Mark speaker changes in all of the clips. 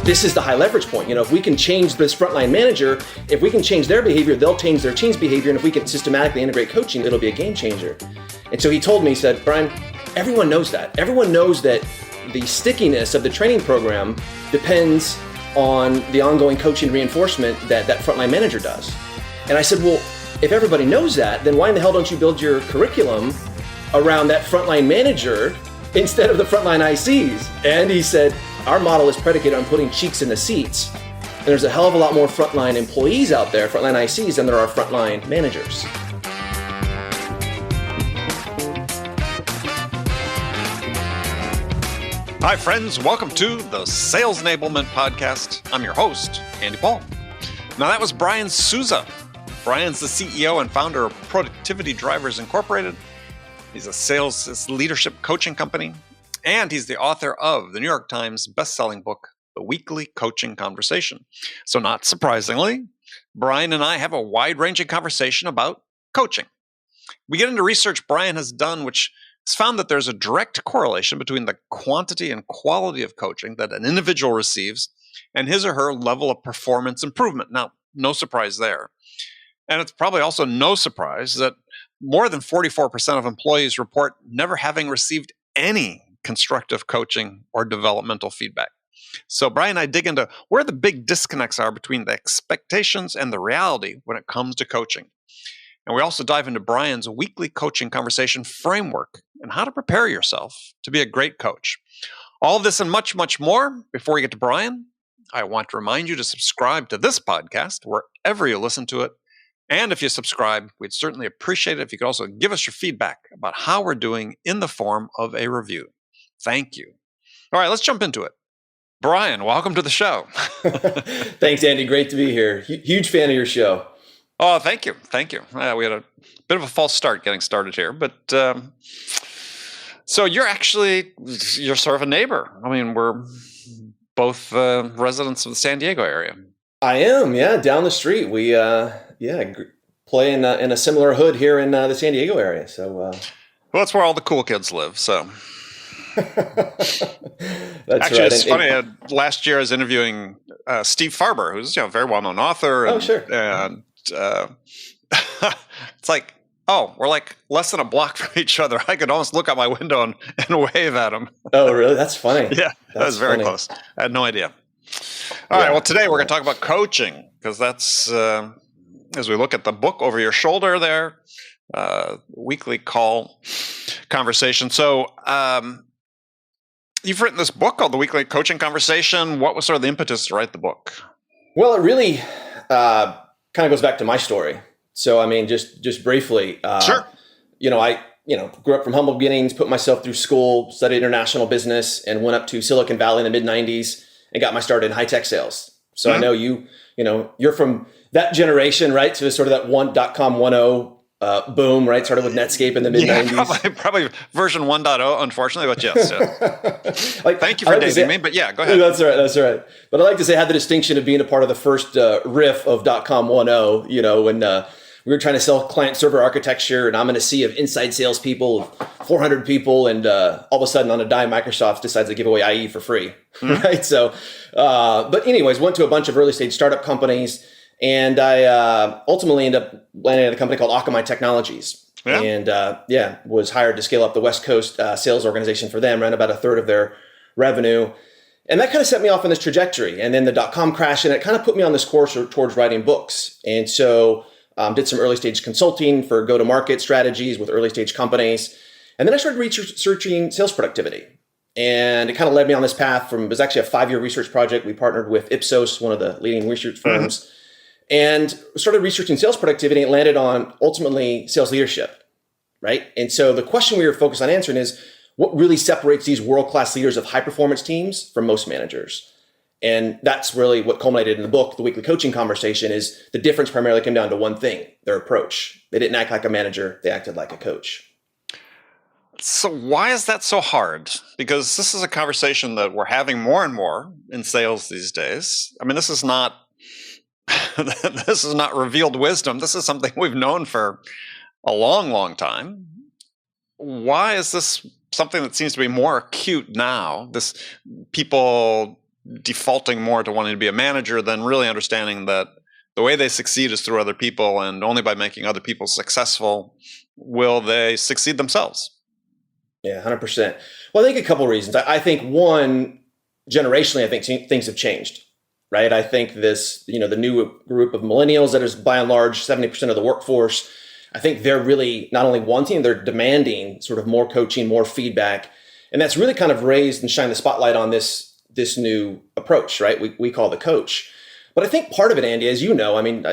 Speaker 1: this is the high leverage point. If we can change this frontline manager, if we can change their behavior, they'll change their team's behavior. And if we can systematically integrate coaching, it'll be a game changer. And so he told me, he said, Brian, everyone knows that. Everyone knows that the stickiness of the training program depends on the ongoing coaching reinforcement that frontline manager does. And I said, well, if everybody knows that, then why in the hell don't you build your curriculum around that frontline manager instead of the frontline ICs? And he said, our model is predicated on putting cheeks in the seats. And there's a hell of a lot more frontline employees out there, frontline ICs, than there are frontline managers.
Speaker 2: Hi, friends. Welcome to the Sales Enablement Podcast. I'm your host, Andy Paul. Now, that was Brian Souza. Brian's the CEO and founder of Productivity Drivers Incorporated. He's a sales leadership coaching company, and he's the author of the New York Times bestselling book, The Weekly Coaching Conversation. So not surprisingly, Brian and I have a wide-ranging conversation about coaching. We get into research Brian has done, which has found that there's a direct correlation between the quantity and quality of coaching that an individual receives and his or her level of performance improvement. Now, no surprise there. And it's probably also no surprise that more than 44% of employees report never having received any constructive coaching or developmental feedback. So Brian and I dig into where the big disconnects are between the expectations and the reality when it comes to coaching. And we also dive into Brian's weekly coaching conversation framework and how to prepare yourself to be a great coach. All of this and much, much more. Before we get to Brian, I want to remind you to subscribe to this podcast wherever you listen to it. And if you subscribe, we'd certainly appreciate it if you could also give us your feedback about how we're doing in the form of a review. Thank you. All right, let's jump into it. Brian, welcome to the show.
Speaker 1: Thanks, Andy. Great to be here. Huge fan of your show.
Speaker 2: Oh, thank you. Thank you. We had a bit of a false start getting started here, but so you're sort of a neighbor. I mean, we're both residents of the San Diego area.
Speaker 1: I am, yeah, down the street. We, play in a similar hood here in the San Diego area. So,
Speaker 2: well, that's where all the cool kids live. So,
Speaker 1: that's
Speaker 2: actually,
Speaker 1: right.
Speaker 2: It's funny. Last year, I was interviewing Steve Farber, who's a very well-known author. And,
Speaker 1: sure.
Speaker 2: And it's like, we're like less than a block from each other. I could almost look out my window and wave at him.
Speaker 1: Oh, really? That's funny.
Speaker 2: Yeah, that was very close. I had no idea. All right. Well, today we're going to talk about coaching because that's, as we look at the book over your shoulder there, weekly call conversation. So you've written this book called The Weekly Coaching Conversation. What was sort of the impetus to write the book?
Speaker 1: Well, it really kind of goes back to my story. So, I mean, just briefly,
Speaker 2: Sure.
Speaker 1: I grew up from humble beginnings, put myself through school, studied international business, and went up to Silicon Valley in the mid-90s and got my start in high-tech sales. So I know you're from that generation, right? So it's sort of that .com 1.0 boom, right? Started with Netscape in the mid-90s.
Speaker 2: Yeah, probably version 1.0, unfortunately, but yes. Thank you for dating me, but yeah, go ahead.
Speaker 1: That's all right. But I like to say I had the distinction of being a part of the first riff of .com 1.0, when we were trying to sell client-server architecture, and I'm in a sea of inside salespeople, 400 people, and all of a sudden on a dime, Microsoft decides to give away IE for free, right? So, but anyways, went to a bunch of early-stage startup companies, and I ultimately ended up landing at a company called Akamai Technologies, and was hired to scale up the West Coast sales organization for them, ran about a third of their revenue. And that kind of set me off on this trajectory. And then the .com crash, and it kind of put me on this course towards writing books. And so did some early stage consulting for go-to-market strategies with early stage companies. And then I started researching sales productivity. And it kind of led me on this path it was actually a 5-year research project. We partnered with Ipsos, one of the leading research firms, and started researching sales productivity, and landed on ultimately sales leadership, right? And so the question we were focused on answering is, what really separates these world-class leaders of high-performance teams from most managers? And that's really what culminated in the book, The Weekly Coaching Conversation, is the difference primarily came down to one thing: their approach. They didn't act like a manager, they acted like a coach.
Speaker 2: So why is that so hard? Because this is a conversation that we're having more and more in sales these days. I mean, this is not revealed wisdom. This is something we've known for a long, long time. Why is this something that seems to be more acute now? This people defaulting more to wanting to be a manager than really understanding that the way they succeed is through other people, and only by making other people successful will they succeed themselves.
Speaker 1: Yeah, 100%. Well, I think a couple of reasons. I think one, generationally, I think things have changed, right? I think this, the new group of millennials that is by and large 70% of the workforce, I think they're really not only wanting, they're demanding sort of more coaching, more feedback. And that's really kind of raised and shined the spotlight on this new approach, right? We call the coach. But I think part of it, Andy, as you know, I mean,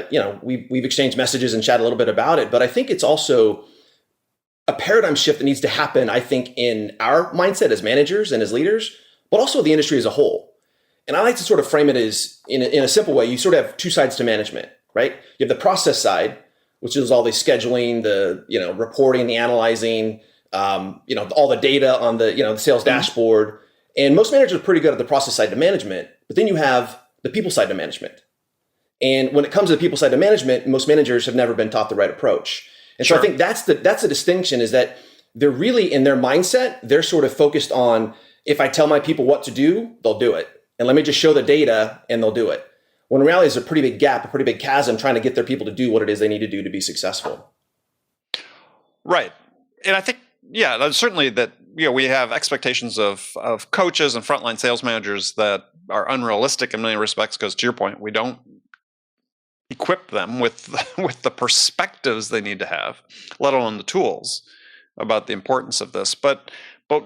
Speaker 1: we've exchanged messages and chatted a little bit about it, but I think it's also a paradigm shift that needs to happen, I think, in our mindset as managers and as leaders, but also the industry as a whole. And I like to sort of frame it as, in a simple way, you sort of have two sides to management, right? You have the process side, which is all the scheduling, the reporting, the analyzing, all the data on the sales dashboard. And most managers are pretty good at the process side to management, but then you have the people side to management. And when it comes to the people side to management, most managers have never been taught the right approach. And so I think that's the distinction, is that they're really, in their mindset, they're sort of focused on, if I tell my people what to do, they'll do it. And let me just show the data and they'll do it. When in reality, there's a pretty big gap, a pretty big chasm trying to get their people to do what it is they need to do to be successful.
Speaker 2: Right. And I think, certainly that, we have expectations of coaches and frontline sales managers that are unrealistic in many respects, because to your point, we don't equip them with the perspectives they need to have, let alone the tools about the importance of this. But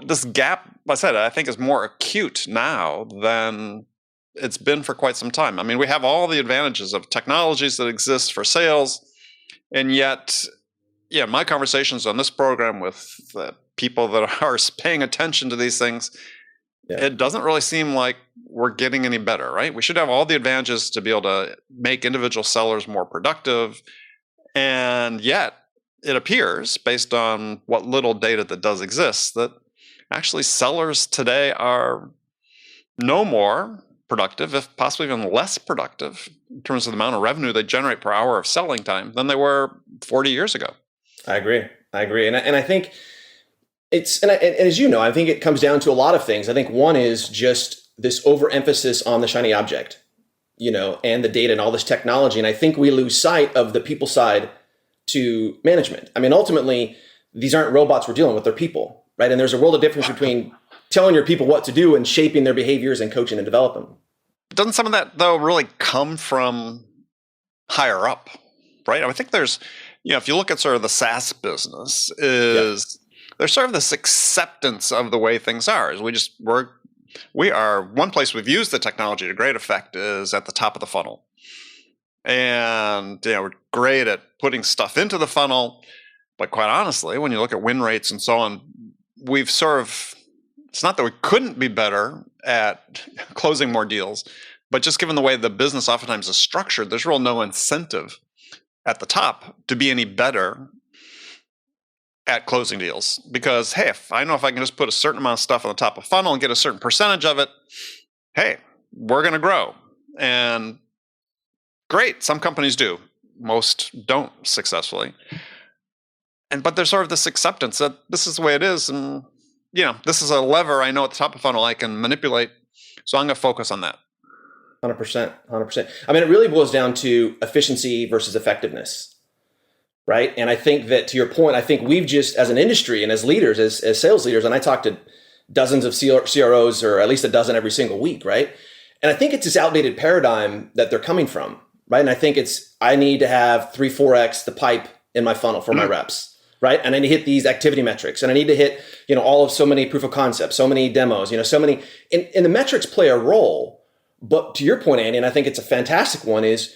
Speaker 2: this gap, like I said, I think is more acute now than it's been for quite some time. I mean, we have all the advantages of technologies that exist for sales, and yet, my conversations on this program with people that are paying attention to these things, it doesn't really seem like we're getting any better, right? We should have all the advantages to be able to make individual sellers more productive. And yet it appears, based on what little data that does exist, that actually sellers today are no more productive, if possibly even less productive, in terms of the amount of revenue they generate per hour of selling time than they were 40 years ago.
Speaker 1: I agree. And I think and as you know, I think it comes down to a lot of things. I think one is just this overemphasis on the shiny object, and the data and all this technology. And I think we lose sight of the people side to management. I mean, ultimately, these aren't robots we're dealing with, they're people, right? And there's a world of difference between telling your people what to do and shaping their behaviors and coaching and developing them. Doesn't
Speaker 2: some of that, though, really come from higher up, right? I think there's, if you look at sort of the SaaS business, there's sort of this acceptance of the way things are. Is we are one place we've used the technology to great effect is at the top of the funnel. And we're great at putting stuff into the funnel, but quite honestly, when you look at win rates and so on, we've sort of, it's not that we couldn't be better at closing more deals, but just given the way the business oftentimes is structured, there's real no incentive at the top to be any better at closing deals, because if I can just put a certain amount of stuff on the top of funnel and get a certain percentage of it, we're going to grow. And great, some companies do, most don't successfully. But there's sort of this acceptance that this is the way it is, and this is a lever I know at the top of funnel I can manipulate, so I'm going to focus on that.
Speaker 1: 100%. I mean, it really boils down to efficiency versus effectiveness. Right. And I think that, to your point, I think we've just, as an industry and as leaders, as sales leaders, and I talk to dozens of CROs, or at least a dozen every single week. Right. And I think it's this outdated paradigm that they're coming from. Right. And I think I need to have 3-4x the pipe in my funnel for my reps. Right. And I need to hit these activity metrics, and I need to hit, all of so many proof of concepts, so many demos, so many, and the metrics play a role. But to your point, Andy, and I think it's a fantastic one, is,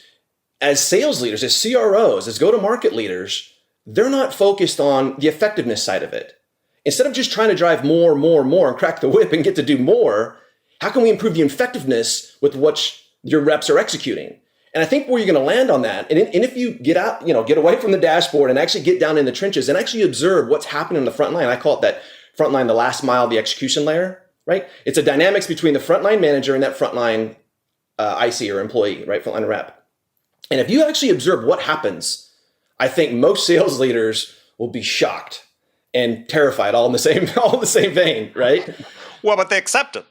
Speaker 1: as sales leaders, as CROs, as go-to-market leaders, they're not focused on the effectiveness side of it. Instead of just trying to drive more and crack the whip and get to do more, how can we improve the effectiveness with what your reps are executing? And I think where you're going to land on that, and if you get out, get away from the dashboard and actually get down in the trenches and actually observe what's happening in the front line. I call it that front line, the last mile, the execution layer, right? It's a dynamics between the frontline manager and that frontline IC or employee, right? Frontline rep. And if you actually observe what happens, I think most sales leaders will be shocked and terrified all in the same vein, right?
Speaker 2: Well, but they accept it.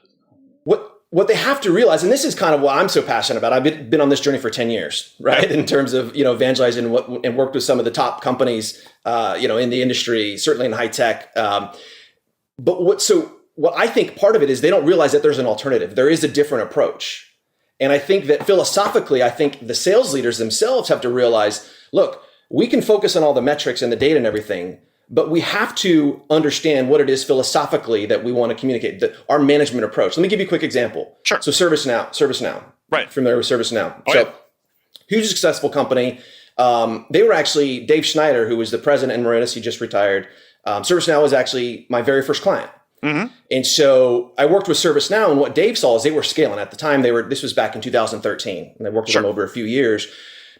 Speaker 1: what they have to realize, and this is kind of what I'm so passionate about. I've been on this journey for 10 years, right? In terms of, evangelizing and worked with some of the top companies, in the industry, certainly in high tech. But what I think part of it is they don't realize that there's an alternative. There is a different approach. And I think that philosophically, I think the sales leaders themselves have to realize, look, we can focus on all the metrics and the data and everything, but we have to understand what it is philosophically that we want to communicate, our management approach. Let me give you a quick example.
Speaker 2: Sure.
Speaker 1: So ServiceNow.
Speaker 2: Right.
Speaker 1: Familiar with ServiceNow.
Speaker 2: Oh,
Speaker 1: so
Speaker 2: yeah.
Speaker 1: huge successful company. They were actually, Dave Schneider, who was the president in Marinus, he just retired. ServiceNow was actually my very first client. Mm-hmm. And so I worked with ServiceNow, and what Dave saw is they were scaling. At the time, this was back in 2013, and I worked with them over a few years.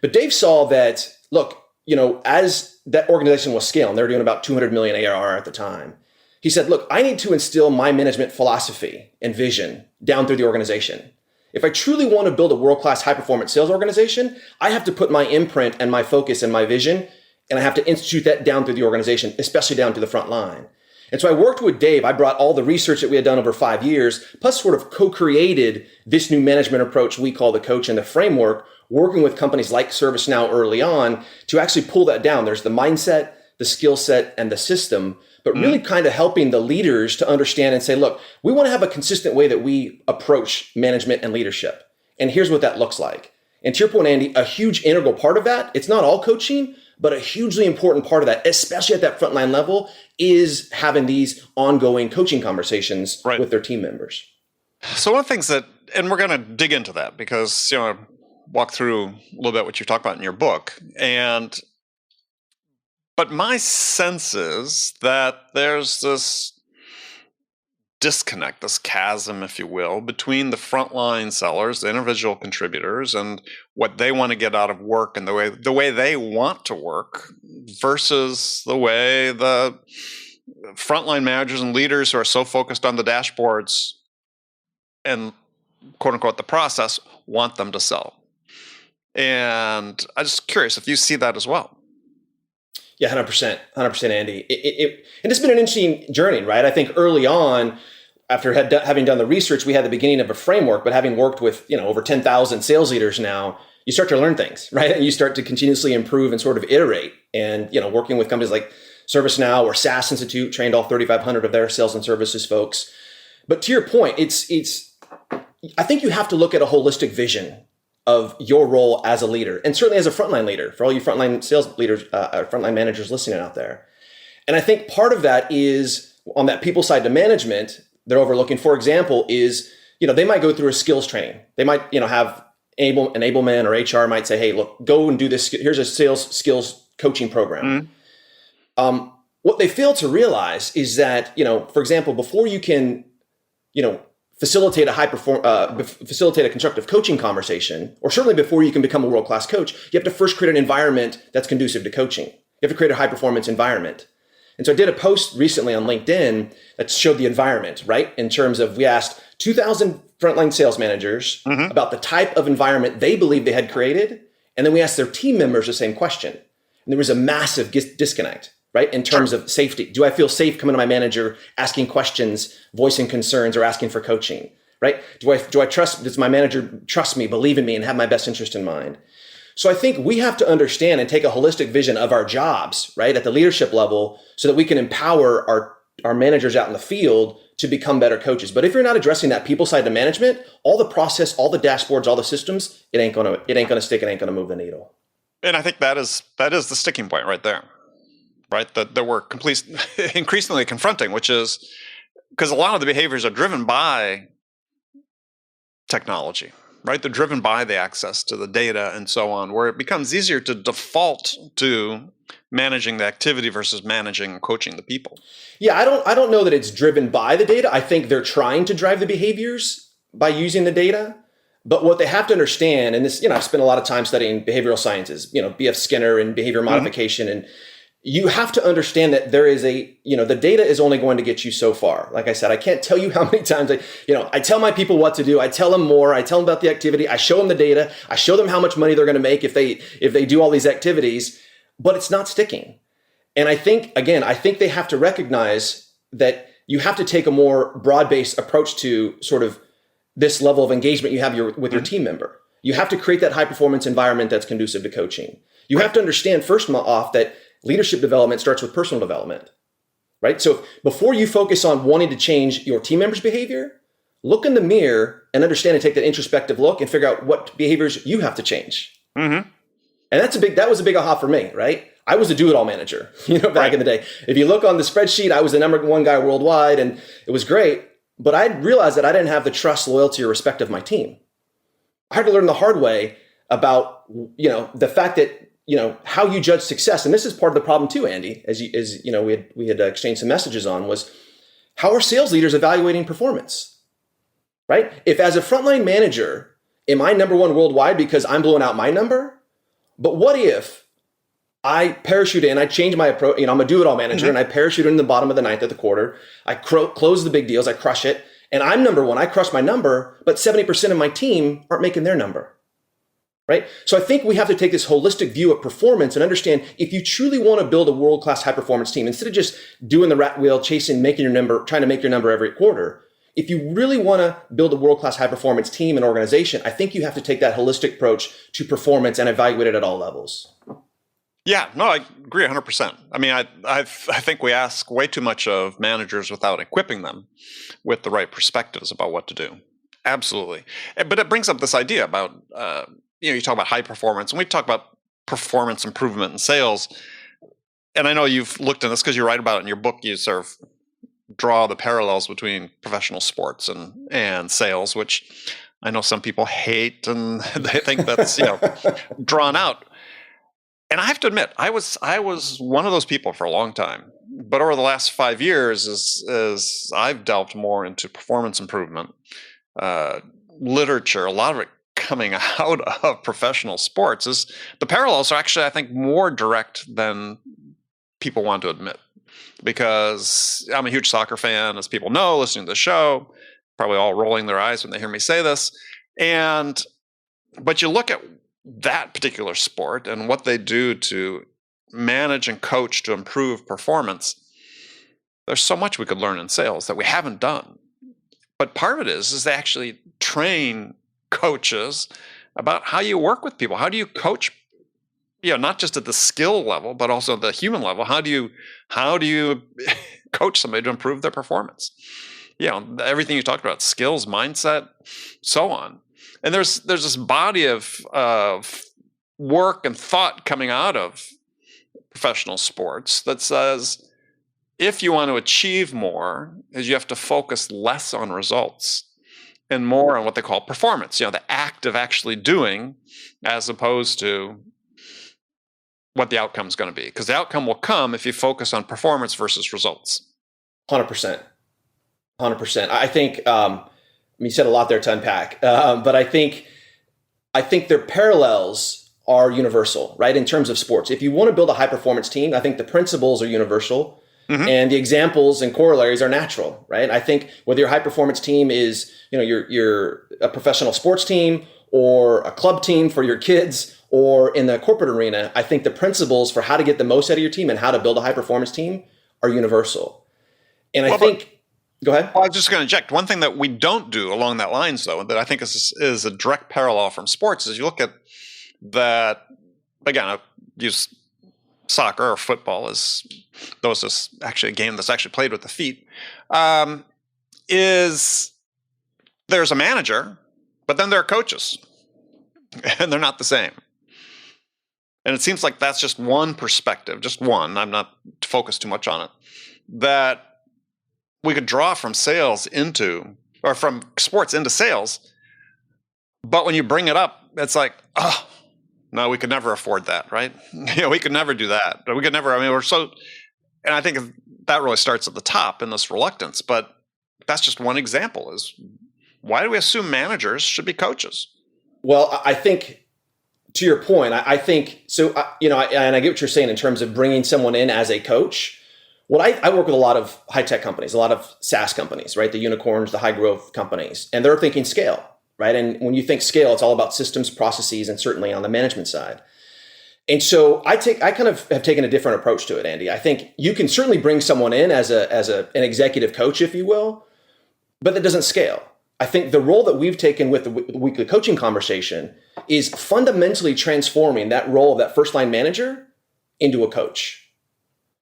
Speaker 1: But Dave saw that, look, as that organization was scaling, they were doing about 200 million ARR at the time. He said, look, I need to instill my management philosophy and vision down through the organization. If I truly want to build a world-class high-performance sales organization, I have to put my imprint and my focus and my vision, and I have to institute that down through the organization, especially down to the front line. And so I worked with Dave. I brought all the research that we had done over 5 years, plus sort of co-created this new management approach we call the coach and the framework, working with companies like ServiceNow early on to actually pull that down. There's the mindset, the skill set, and the system, but really kind of helping the leaders to understand and say, look, we want to have a consistent way that we approach management and leadership. And here's what that looks like. And to your point, Andy, a huge integral part of that, it's not all coaching, but a hugely important part of that, especially at that frontline level, is having these ongoing coaching conversations with their team members.
Speaker 2: So one of the things and we're going to dig into that because, walk through a little bit what you talk about in your book. But my sense is that there's this disconnect, this chasm, if you will, between the frontline sellers, the individual contributors, and what they want to get out of work and the way they want to work versus the way the frontline managers and leaders who are so focused on the dashboards and quote unquote the process want them to sell. And I'm just curious if you see that as well.
Speaker 1: Yeah, 100%, Andy. And it's been an interesting journey, right? I think early on, after having done the research, we had the beginning of a framework, but having worked with, over 10,000 sales leaders now, you start to learn things, right? And you start to continuously improve and sort of iterate. And, working with companies like ServiceNow or SaaS Institute, trained all 3,500 of their sales and services folks. But to your point, I think you have to look at a holistic vision of your role as a leader, and certainly as a frontline leader, for all you frontline sales leaders, frontline managers listening out there. And I think part of that is on that people side to management, they're overlooking, for example, is, they might go through a skills training. They might, have enablement or HR might say, hey, look, go and do this. Here's a sales skills coaching program. Mm-hmm. What they fail to realize is that, for example, before you can, facilitate a constructive coaching conversation, or certainly before you can become a world-class coach, you have to first create an environment that's conducive to coaching. You have to create a high-performance environment. And so I did a post recently on LinkedIn that showed the environment, right? In terms of, we asked 2,000 frontline sales managers about the type of environment they believe they had created. And then we asked their team members the same question. And there was a massive disconnect, right? In terms of safety. Do I feel safe coming to my manager, asking questions, voicing concerns, or asking for coaching, right? Does my manager trust me, believe in me, and have my best interest in mind? So I think we have to understand and take a holistic vision of our jobs, right? At the leadership level, so that we can empower our managers out in the field to become better coaches. But if you're not addressing that people side to management, all the process, all the dashboards, all the systems, it ain't gonna stick, it ain't gonna move the needle.
Speaker 2: And I think that is the sticking point right there. Right, that we're increasingly confronting, which is because a lot of the behaviors are driven by technology, right? They're driven by the access to the data and so on, where it becomes easier to default to managing the activity versus managing and coaching the people.
Speaker 1: Yeah, I don't know that it's driven by the data. I think they're trying to drive the behaviors by using the data. But what they have to understand, and this, I've spent a lot of time studying behavioral sciences, B.F. Skinner and behavior modification, and you have to understand that there is the data is only going to get you so far. Like I said, I can't tell you how many times I tell my people what to do. I tell them more. I tell them about the activity. I show them the data. I show them how much money they're going to make if they do all these activities, but it's not sticking. And I think they have to recognize that you have to take a more broad-based approach to sort of this level of engagement you have with your team member. You have to create that high performance environment that's conducive to coaching. You have to understand first off that leadership development starts with personal development, right? So before you focus on wanting to change your team members' behavior, look in the mirror and understand and take that introspective look and figure out what behaviors you have to change. Mm-hmm. And that was a big aha for me, right? I was a do-it-all manager, back in the day. If you look on the spreadsheet, I was the number one guy worldwide, and it was great. But I realized that I didn't have the trust, loyalty, or respect of my team. I had to learn the hard way about, the fact that, how you judge success. And this is part of the problem too, Andy, as we had exchanged some messages on, was how are sales leaders evaluating performance, right? If as a frontline manager, am I number one worldwide because I'm blowing out my number? But what if I parachute in, I change my approach, I'm a do-it-all manager, and I parachute in the bottom of the ninth of the quarter, I close the big deals, I crush it, and I'm number one, I crush my number, but 70% of my team aren't making their number, right? So I think we have to take this holistic view of performance and understand if you truly want to build a world-class high-performance team, instead of just doing the rat wheel, trying to make your number every quarter, if you really want to build a world-class high-performance team and organization, I think you have to take that holistic approach to performance and evaluate it at all levels.
Speaker 2: Yeah, no, I agree 100%. I mean, I think we ask way too much of managers without equipping them with the right perspectives about what to do. Absolutely. But it brings up this idea about, you talk about high performance, and we talk about performance improvement in sales. And I know you've looked at this because you write about it in your book. You sort of draw the parallels between professional sports and sales, which I know some people hate, and they think that's drawn out. And I have to admit, I was one of those people for a long time. But over the last 5 years, as I've delved more into performance improvement, literature, a lot of it coming out of professional sports, is the parallels are actually, I think, more direct than people want to admit. Because I'm a huge soccer fan, as people know, listening to the show, probably all rolling their eyes when they hear me say this. But you look at that particular sport and what they do to manage and coach to improve performance, there's so much we could learn in sales that we haven't done. But part of it is they actually train coaches about how you work with people. How do you coach, not just at the skill level, but also the human level? How do you coach somebody to improve their performance? Everything you talked about, skills, mindset, so on. And there's this body of work and thought coming out of professional sports that says, if you want to achieve more, is you have to focus less on results and more on what they call performance, the act of actually doing, as opposed to what the outcome is going to be. Because the outcome will come if you focus on performance versus results.
Speaker 1: 100%. I think, you said a lot there to unpack, but I think their parallels are universal, right? In terms of sports, if you want to build a high performance team, I think the principles are universal, and the examples and corollaries are natural, right? I think whether your high performance team is, you're a professional sports team or a club team for your kids or in the corporate arena, I think the principles for how to get the most out of your team and how to build a high performance team are universal. And go ahead.
Speaker 2: Well, I was just going to inject one thing that we don't do along that lines, though, that I think is a direct parallel from sports, is you look at that, again, I use soccer or football as those is actually a game that's actually played with the feet, is there's a manager, but then there are coaches, and they're not the same. And it seems like that's just one perspective, just one, I'm not focused too much on it, that we could draw from sales or from sports into sales. But when you bring it up, it's like, oh, no, we could never afford that, right? We could never do that. We could never, and I think that really starts at the top in this reluctance, but that's just one example, is why do we assume managers should be coaches?
Speaker 1: Well, I think to your point, I think, so, and I get what you're saying in terms of bringing someone in as a coach. Well, I work with a lot of high-tech companies, a lot of SaaS companies, right? The unicorns, the high-growth companies, and they're thinking scale, right? And when you think scale, it's all about systems, processes, and certainly on the management side. And so I kind of have taken a different approach to it, Andy. I think you can certainly bring someone in as an executive coach, if you will, but that doesn't scale. I think the role that we've taken with the weekly coaching conversation is fundamentally transforming that role of that first line manager into a coach.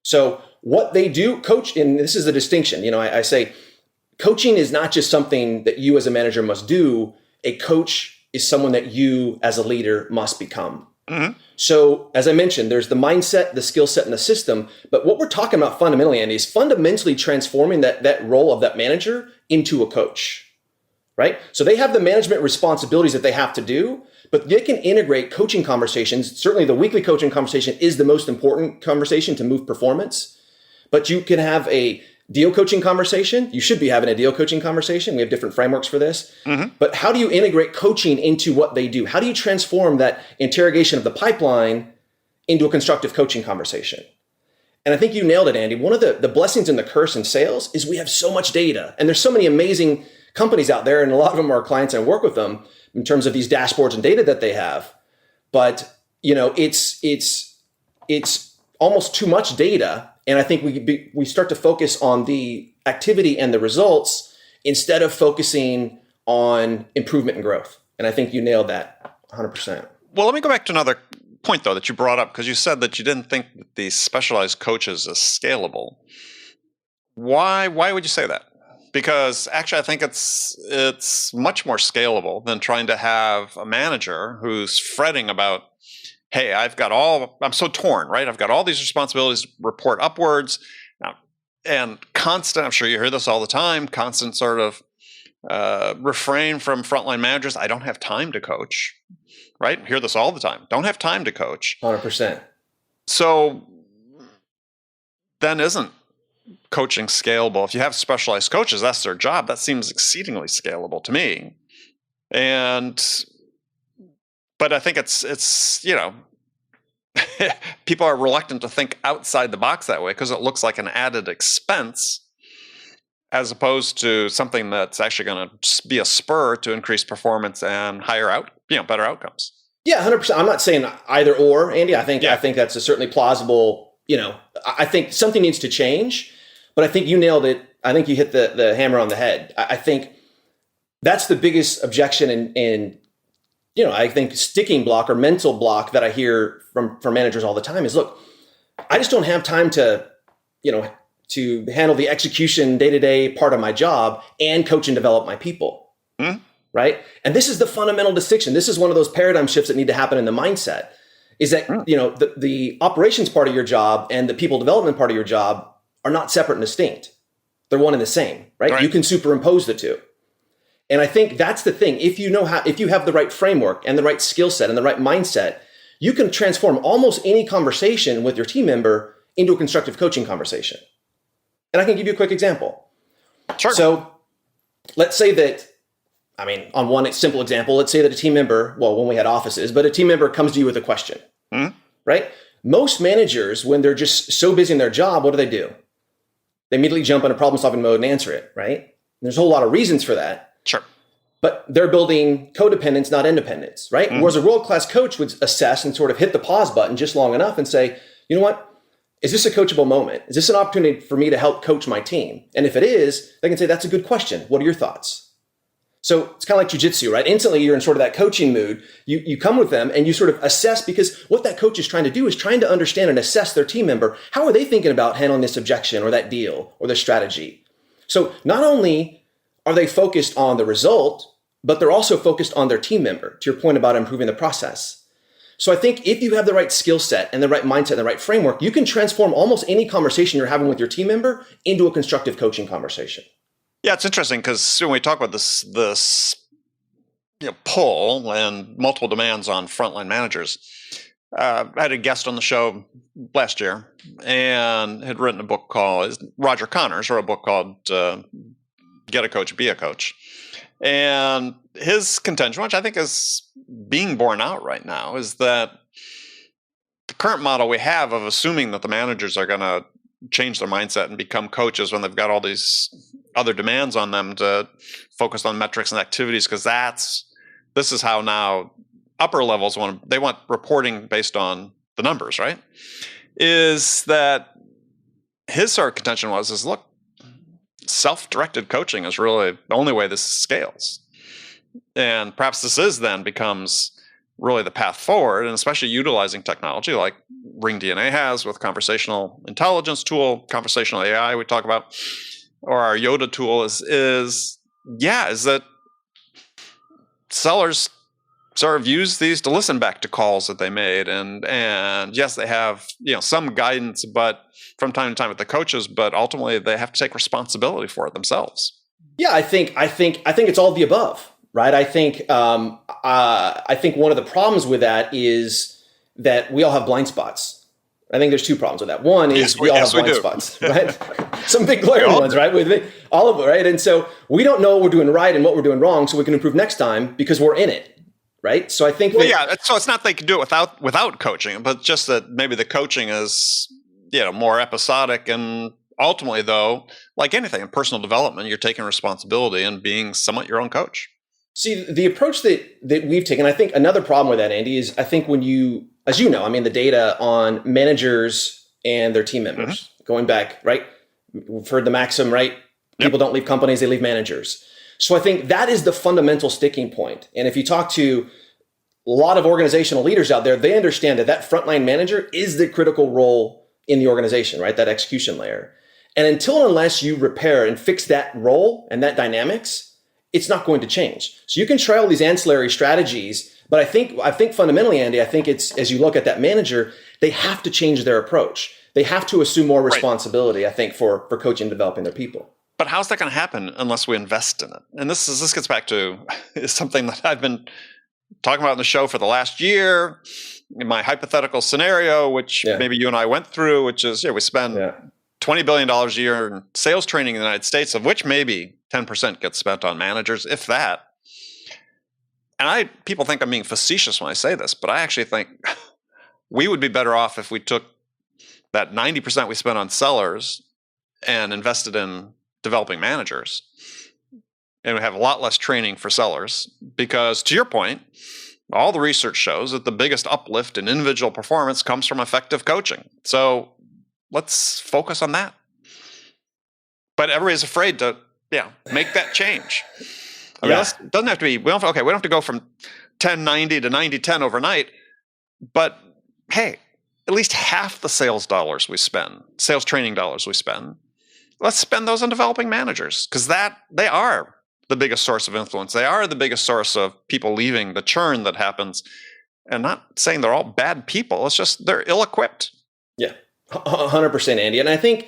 Speaker 1: So what they do, coach, and this is a distinction. I say coaching is not just something that you as a manager must do. A coach is someone that you as a leader must become. Mm-hmm. So as I mentioned, there's the mindset, the skill set, and the system. But what we're talking about fundamentally, Andy, is fundamentally transforming that role of that manager into a coach, right? So they have the management responsibilities that they have to do, but they can integrate coaching conversations. Certainly the weekly coaching conversation is the most important conversation to move performance, but you can have a deal coaching conversation. You should be having a deal coaching conversation. We have different frameworks for this. Mm-hmm. But how do you integrate coaching into what they do? How do you transform that interrogation of the pipeline into a constructive coaching conversation? And I think you nailed it, Andy. One of the blessings and the curse in sales is we have so much data. And there's so many amazing companies out there, and a lot of them are clients and I work with them in terms of these dashboards and data that they have. But it's almost too much data. And I think we start to focus on the activity and the results instead of focusing on improvement and growth. And I think you nailed that 100%.
Speaker 2: Well, let me go back to another point, though, that you brought up, because you said that you didn't think that these specialized coaches is scalable. Why would you say that? Because actually, I think it's much more scalable than trying to have a manager who's fretting about, hey, I'm so torn, right? I've got all these responsibilities to report upwards now, and constant, I'm sure you hear this all the time, constant sort of refrain from frontline managers. I don't have time to coach, right? Hear this all the time. Don't have time to coach.
Speaker 1: 100%.
Speaker 2: So then isn't coaching scalable? If you have specialized coaches, that's their job. That seems exceedingly scalable to me. But I think it's people are reluctant to think outside the box that way because it looks like an added expense as opposed to something that's actually going to be a spur to increase performance and better outcomes.
Speaker 1: Yeah, 100%. I'm not saying either or, Andy. I think that's a certainly plausible. I think something needs to change, but I think you nailed it. I think you hit the hammer on the head. I think that's the biggest objection and I think sticking block or mental block that I hear from managers all the time is, look, I just don't have time to handle the execution day-to-day part of my job and coach and develop my people. Mm-hmm. Right. And this is the fundamental distinction. This is one of those paradigm shifts that need to happen in the mindset is that, the operations part of your job and the people development part of your job are not separate and distinct. They're one and the same, right? You can superimpose the two. And I think that's the thing. If you have the right framework and the right skill set and the right mindset, you can transform almost any conversation with your team member into a constructive coaching conversation. And I can give you a quick example.
Speaker 2: Sure.
Speaker 1: So let's say that, on one simple example, let's say that a team member, when we had offices, but a team member comes to you with a question, right? Most managers, when they're just so busy in their job, what do? They immediately jump into problem-solving mode and answer it, right? And there's a whole lot of reasons for that.
Speaker 2: Sure.
Speaker 1: But they're building codependence, not independence, right? Mm-hmm. Whereas a world-class coach would assess and sort of hit the pause button just long enough and say, you know what? Is this a coachable moment? Is this an opportunity for me to help coach my team? And if it is, they can say, that's a good question. What are your thoughts? So it's kind of like jujitsu, right? Instantly, you're in sort of that coaching mood. You come with them and you sort of assess, because what that coach is trying to do is trying to understand and assess their team member. How are they thinking about handling this objection or that deal or their strategy? So not only are they focused on the result, but they're also focused on their team member, to your point about improving the process. So I think if you have the right skill set and the right mindset and the right framework, you can transform almost any conversation you're having with your team member into a constructive coaching conversation.
Speaker 2: Yeah, it's interesting because when we talk about this pull and multiple demands on frontline managers, I had a guest on the show last year and had written a book called, Roger Connors wrote a book called Get a Coach, Be a Coach. And his contention, which I think is being borne out right now, is that the current model we have of assuming that the managers are going to change their mindset and become coaches when they've got all these other demands on them to focus on metrics and activities, because this is how now upper levels they want reporting based on the numbers, right? Is that his sort of contention is look, self-directed coaching is really the only way this scales. And perhaps this then becomes really the path forward, and especially utilizing technology like Ring DNA has with conversational intelligence tool, conversational AI we talk about, or our Yoda tool is that sellers sort of use these to listen back to calls that they made, and yes, they have some guidance, but from time to time with the coaches, but ultimately they have to take responsibility for it themselves.
Speaker 1: Yeah, I think it's all of the above. Right. I think one of the problems with that is that we all have blind spots. I think there's two problems with that. One is we all have blind spots, right? Some big glaring ones, right? All of it, right? And so we don't know what we're doing right and what we're doing wrong, so we can improve next time because we're in it, right? So I think
Speaker 2: so it's not they can do it without coaching, but just that maybe the coaching is more episodic, and ultimately, though, like anything in personal development, you're taking responsibility and being somewhat your own coach.
Speaker 1: See, the approach that we've taken, I think another problem with that, Andy, is I think when you, as you know, the data on managers and their team members, going back, right? We've heard the maxim, right? People don't leave companies, they leave managers. So I think that is the fundamental sticking point. And if you talk to a lot of organizational leaders out there, they understand that frontline manager is the critical role in the organization, right? That execution layer. And unless you repair and fix that role and that dynamics, it's not going to change. So you can try all these ancillary strategies, but I think fundamentally, Andy, I think it's, as you look at that manager, they have to change their approach. They have to assume more responsibility, I think, for coaching and developing their people.
Speaker 2: But how's that going to happen unless we invest in it? And this gets back to something that I've been talking about in the show for the last year, in my hypothetical scenario, which maybe you and I went through, which is, we spend $20 billion a year in sales training in the United States, of which maybe 10% gets spent on managers, if that. And people think I'm being facetious when I say this, but I actually think we would be better off if we took that 90% we spent on sellers and invested in developing managers. And we have a lot less training for sellers because, to your point, all the research shows that the biggest uplift in individual performance comes from effective coaching. So let's focus on that. But everybody's afraid to make that change. It doesn't have to be. We don't have to go from 10-90 to 90-10 overnight. But hey, at least half the sales training dollars we spend, let's spend those on developing managers, because they are the biggest source of influence. They are the biggest source of people leaving, the churn that happens. And not saying they're all bad people. It's just they're ill-equipped.
Speaker 1: Yeah, 100%, Andy. And I think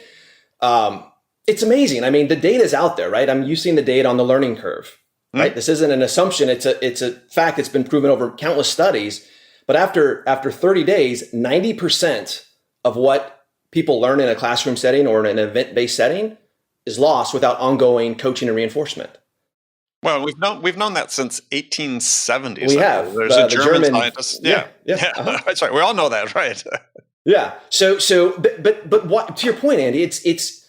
Speaker 1: it's amazing. The data is out there, right? You've seen the data on the learning curve, right? This isn't an assumption. It's a fact that's been proven over countless studies. But after 30 days, 90% of what people learn in a classroom setting or in an event-based setting is lost without ongoing coaching and reinforcement.
Speaker 2: Well, we've known that since 1870s.
Speaker 1: We have.
Speaker 2: There's a German scientist. Yeah. That's right. We all know that, right?
Speaker 1: Yeah. But what, to your point, Andy, it's.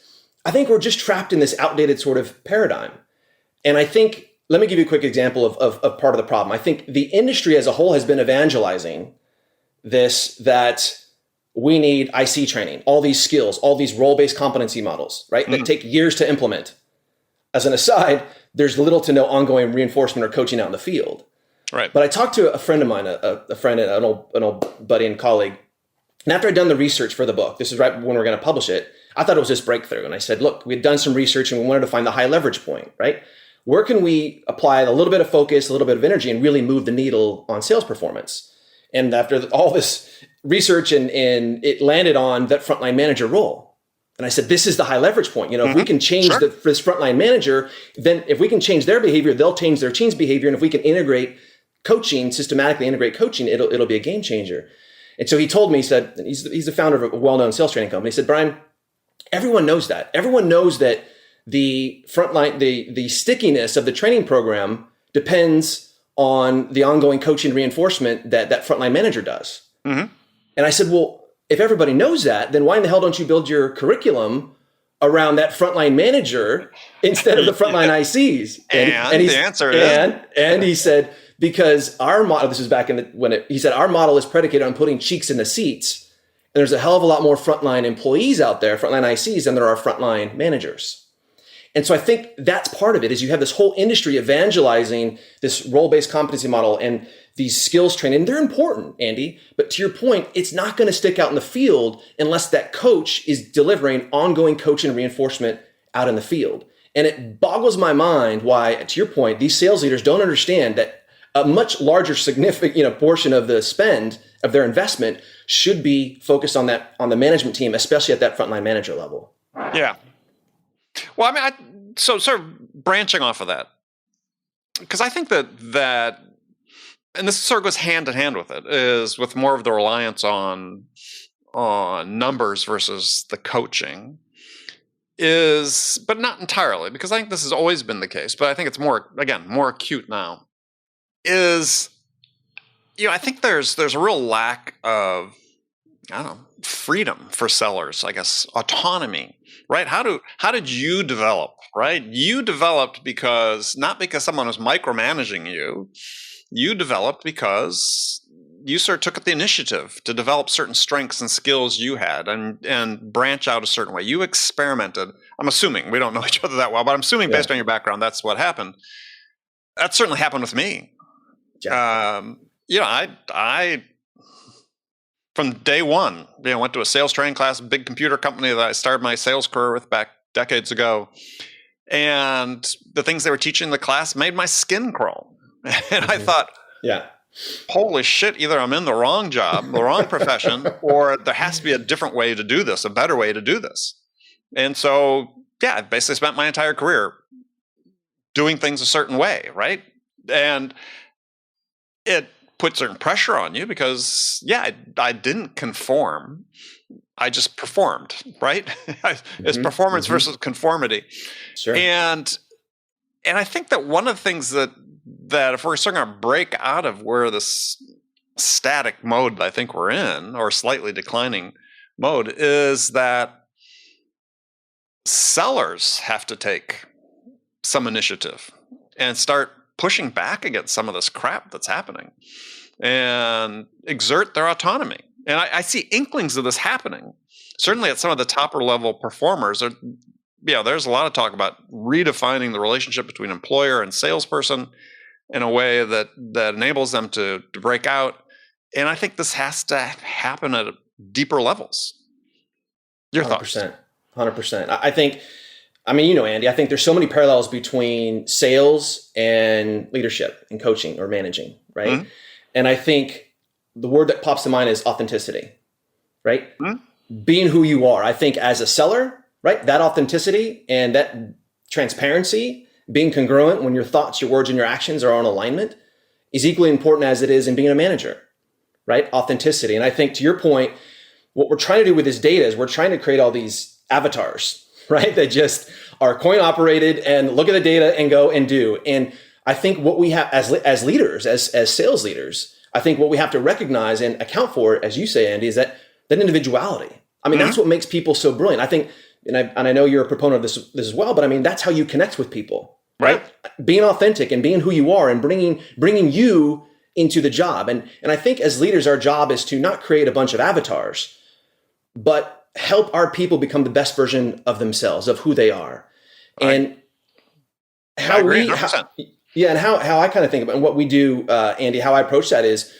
Speaker 1: I think we're just trapped in this outdated sort of paradigm, and I think let me give you a quick example of part of the problem. I think the industry as a whole has been evangelizing that we need IC training, all these skills, all these role-based competency models, right? That take years to implement. As an aside, there's little to no ongoing reinforcement or coaching out in the field.
Speaker 2: Right.
Speaker 1: But I talked to a friend of mine, a friend, an old buddy and colleague, and after I'd done the research for the book, this is right when we were going to publish it, I thought it was this breakthrough. And I said, look, we had done some research and we wanted to find the high leverage point, right? Where can we apply a little bit of focus, a little bit of energy, and really move the needle on sales performance? And after all this research and it landed on that frontline manager role. And I said, this is the high leverage point. If we can change this frontline manager, then if we can change their behavior, they'll change their team's behavior. And if we can systematically integrate coaching, it'll be a game changer. And so he told me, he said, he's the founder of a well-known sales training company. He said, Brian, everyone knows that. Everyone knows that the frontline, the stickiness of the training program depends on the ongoing coaching reinforcement that frontline manager does. Mm-hmm. And I said, well, if everybody knows that, then why in the hell don't you build your curriculum around that frontline manager instead of the frontline ICs?
Speaker 2: And the answer is,
Speaker 1: and he said, because our model, this is back in he said, our model is predicated on putting cheeks in the seats. And there's a hell of a lot more frontline employees out there, frontline ICs, than there are frontline managers. And so I think that's part of it, is you have this whole industry evangelizing this role-based competency model and these skills training. They're important, Andy, but to your point, it's not going to stick out in the field unless that coach is delivering ongoing coaching and reinforcement out in the field. And it boggles my mind why, to your point, these sales leaders don't understand that a much larger significant, portion of the spend of their investment should be focused on the management team, especially at that frontline manager level.
Speaker 2: Yeah. Well, I mean, so sort of branching off of that, because I think that, and this sort of goes hand in hand with it, is with more of the reliance on numbers versus the coaching, but not entirely, because I think this has always been the case, but I think it's more acute now, is, I think there's a real lack of, freedom for sellers, I guess, autonomy, right? How did you develop, right? You developed not because someone was micromanaging you. You developed because you sort of took the initiative to develop certain strengths and skills you had and branch out a certain way. You experimented. I'm assuming, we don't know each other that well, but I'm assuming based on your background, that's what happened. That certainly happened with me. Yeah. I from day one, went to a sales training class, a big computer company that I started my sales career with back decades ago. And the things they were teaching in the class made my skin crawl. And I thought, holy shit, either I'm in the wrong job, the wrong profession, or there has to be a different way to do this, a better way to do this. And so, I basically spent my entire career doing things a certain way, right? And it put certain pressure on you because, I didn't conform. I just performed, right? It's performance versus conformity.
Speaker 1: Sure.
Speaker 2: And I think that one of the things that if we're starting to break out of where this static mode that I think we're in, or slightly declining mode, is that sellers have to take some initiative and start pushing back against some of this crap that's happening and exert their autonomy. And I see inklings of this happening, certainly at some of the topper level performers. There's a lot of talk about redefining the relationship between employer and salesperson in a way that enables them to break out. And I think this has to happen at deeper levels. Your 100%, thoughts?
Speaker 1: 100%. I think, Andy, I think there's so many parallels between sales and leadership and coaching or managing, right? Mm-hmm. And I think the word that pops to mind is authenticity, right? Mm-hmm. Being who you are. I think as a seller, right, that authenticity and that transparency, being congruent when your thoughts, your words, and your actions are on alignment is equally important as it is in being a manager, right? Authenticity. And I think to your point, what we're trying to do with this data is we're trying to create all these avatars, right? That just are coin operated and look at the data and go and do. And I think what we have as leaders, as sales leaders, I think what we have to recognize and account for, as you say, Andy, is that individuality. That's what makes people so brilliant. I think, and I know you're a proponent of this as well, but that's how you connect with people, right? Being authentic and being who you are and bringing you into the job. And I think as leaders, our job is to not create a bunch of avatars, but help our people become the best version of themselves, of who they are. And how and how I kind of think about, and what we do, Andy, how I approach that is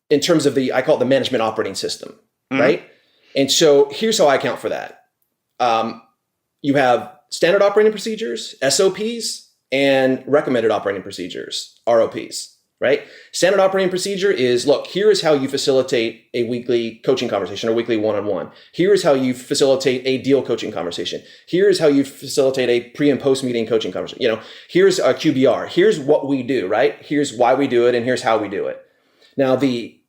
Speaker 1: in terms of I call it the management operating system, right? And so here's how I account for that. You have standard operating procedures, SOPs, and recommended operating procedures, ROPs, right? Standard operating procedure is, look, here is how you facilitate a weekly coaching conversation or weekly one-on-one. Here is how you facilitate a deal coaching conversation. Here is how you facilitate a pre and post meeting coaching conversation. Here's a QBR. Here's what we do, right? Here's why we do it, and here's how we do it. Now, the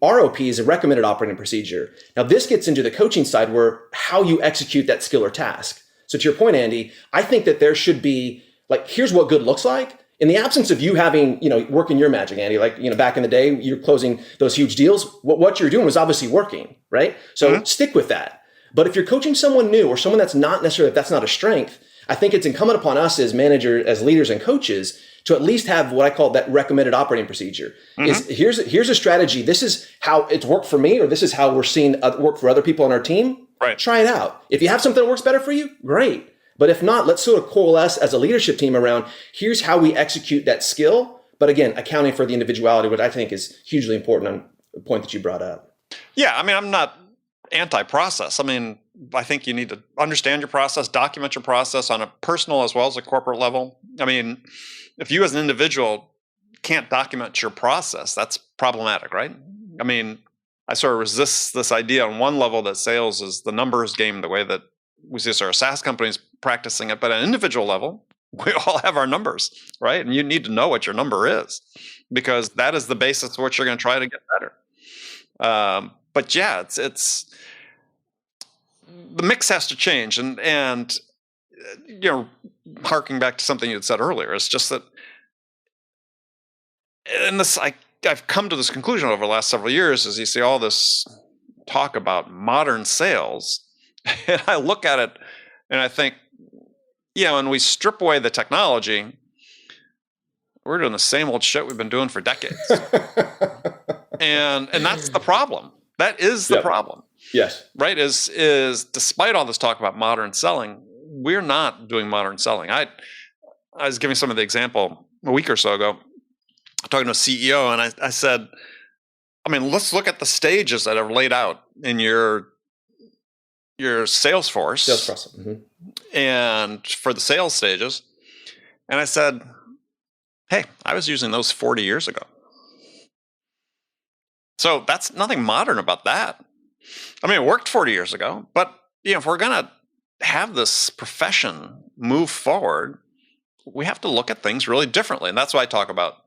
Speaker 1: ROP is a recommended operating procedure. Now, this gets into the coaching side where how you execute that skill or task. So to your point, Andy, I think that there should be, here's what good looks like. In the absence of you having, working your magic, Andy, back in the day, you're closing those huge deals. What you're doing was obviously working, right? So stick with that. But if you're coaching someone new or someone that's not necessarily, if that's not a strength, I think it's incumbent upon us as managers, as leaders and coaches to at least have what I call that recommended operating procedure. Is here's a strategy. This is how it's worked for me, or this is how we're seeing work for other people on our team.
Speaker 2: Right.
Speaker 1: Try it out. If you have something that works better for you, great. But if not, let's sort of coalesce as a leadership team around here's how we execute that skill. But again, accounting for the individuality, which I think is hugely important on the point that you brought up.
Speaker 2: Yeah, I mean, I'm not anti-process. I mean, I think you need to understand your process, document your process on a personal as well as a corporate level. I mean, if you as an individual can't document your process, that's problematic, right? I mean, I sort of resist this idea on one level that sales is the numbers game, the way that we see our SaaS companies practicing it. But at an individual level, we all have our numbers, right? And you need to know what your number is, because that is the basis of what you're going to try to get better. But yeah, it's the mix has to change, and you know, harking back to something you had said earlier, it's just that, and this I've come to this conclusion over the last several years as you see all this talk about modern sales, and I look at it and I think, you know, when we strip away the technology, we're doing the same old shit we've been doing for decades. and that's the problem. That is the problem.
Speaker 1: Yes.
Speaker 2: Right? Is despite all this talk about modern selling, we're not doing modern selling. I was giving some of the example a week or so ago, talking to a CEO, and I said, I mean, let's look at the stages that are laid out in your sales force.
Speaker 1: Sales process. Mm-hmm.
Speaker 2: And for the sales stages. And I said, hey, I was using those 40 years ago. So that's nothing modern about that. I mean, it worked 40 years ago, but you know, if we're going to have this profession move forward, we have to look at things really differently. And that's why I talk about,